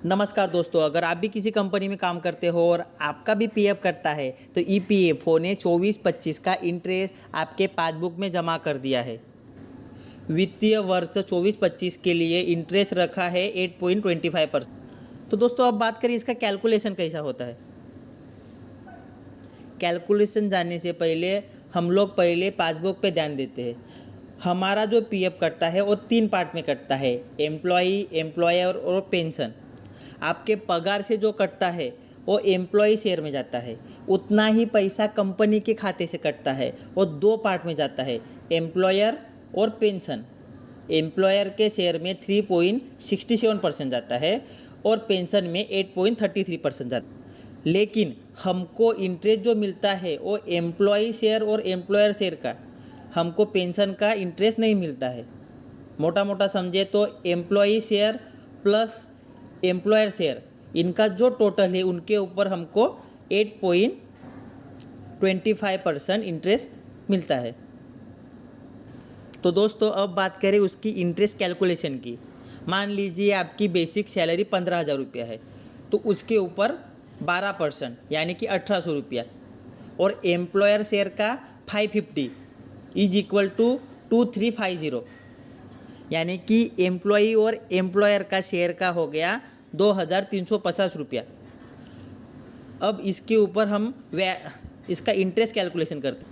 नमस्कार दोस्तों, अगर आप भी किसी कंपनी में काम करते हो और आपका भी पीएफ कटता है तो ईपीएफओ ने 24-25 का इंटरेस्ट आपके पासबुक में जमा कर दिया है। वित्तीय वर्ष 24-25 के लिए इंटरेस्ट रखा है 8.25%। तो दोस्तों अब बात करें इसका कैलकुलेशन कैसा होता है। कैलकुलेशन जानने से पहले हम लोग पहले पासबुक पे ध्यान देते हैं। हमारा जो पीएफ कटता है वो 3 पार्ट में कटता है, एम्प्लॉई, एम्प्लॉयर और पेंशन। आपके पगार से जो कटता है वो एम्प्लॉई शेयर में जाता है, उतना ही पैसा कंपनी के खाते से कटता है। वो 2 पार्ट में जाता है, एम्प्लॉयर और पेंशन। एम्प्लॉयर के शेयर में 3.67% जाता है और पेंशन में 8.33% जाता है। लेकिन हमको इंटरेस्ट जो मिलता है वो एम्प्लॉई शेयर और एम्प्लॉयर शेयर का, हमको पेंशन का इंटरेस्ट नहीं मिलता है। मोटा मोटा समझे तो employee share plus employer share, इनका जो टोटल है उनके ऊपर हमको 8.25% इंटरेस्ट मिलता है। तो दोस्तों अब बात करें उसकी इंटरेस्ट कैलकुलेशन की। मान लीजिए आपकी बेसिक सैलरी 15,000 रुपया है, तो उसके ऊपर 12% यानी कि 1,800 रुपया और एम्प्लॉयर शेयर का 550 इज इक्वल टू 2350, यानी कि एम्प्लॉई और एम्प्लॉयर का शेयर का हो गया 2,350 रुपया। अब इसके ऊपर हम इसका इंटरेस्ट कैलकुलेशन करते हैं।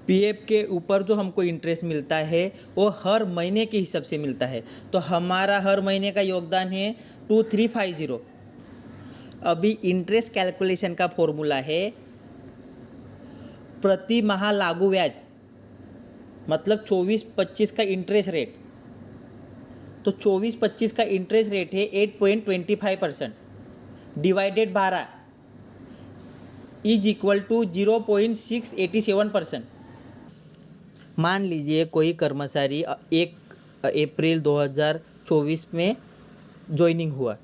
पीएफ के ऊपर जो हमको इंटरेस्ट मिलता है वो हर महीने के हिसाब से मिलता है, तो हमारा हर महीने का योगदान है 2350। अभी इंटरेस्ट कैलकुलेशन का फॉर्मूला है प्रति माह लागू ब्याज, मतलब 24-25 का इंटरेस्ट रेट। तो 24-25 का इंटरेस्ट रेट है 8.25% डिवाइडेड 12 इज इक्वल टू 0.687%। मान लीजिए कोई कर्मचारी 1 अप्रैल 2024 में ज्वाइनिंग हुआ,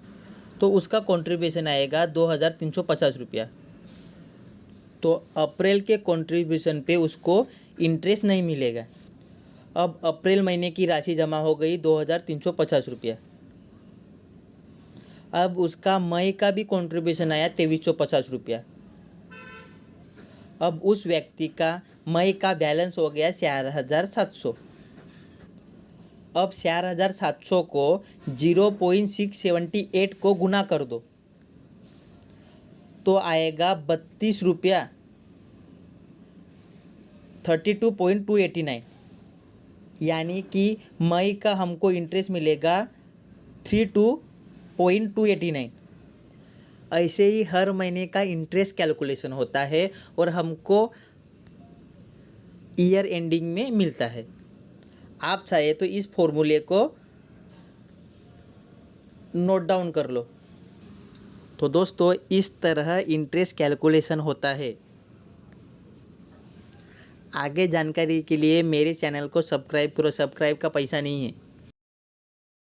तो उसका कंट्रीब्यूशन आएगा 2,350 रुपया। तो अप्रैल के कंट्रीब्यूशन पे उसको इंटरेस्ट नहीं मिलेगा। अब अप्रैल महीने की राशि जमा हो गई 2,350 रुपया। अब उसका मई का भी कंट्रीब्यूशन आया 2,350 रुपया। अब उस व्यक्ति का मई का बैलेंस हो गया 4,700। अब 4,700 को 0.678 को गुना कर दो तो आएगा 32 रुपया 32.289, यानी कि मई का हमको इंटरेस्ट मिलेगा 32.289। ऐसे ही हर महीने का इंटरेस्ट कैलकुलेशन होता है और हमको ईयर एंडिंग में मिलता है। आप चाहे तो इस फॉर्मूले को नोट डाउन कर लो। तो दोस्तों इस तरह इंटरेस्ट कैलकुलेशन होता है। आगे जानकारी के लिए मेरे चैनल को सब्सक्राइब करो, सब्सक्राइब का पैसा नहीं है।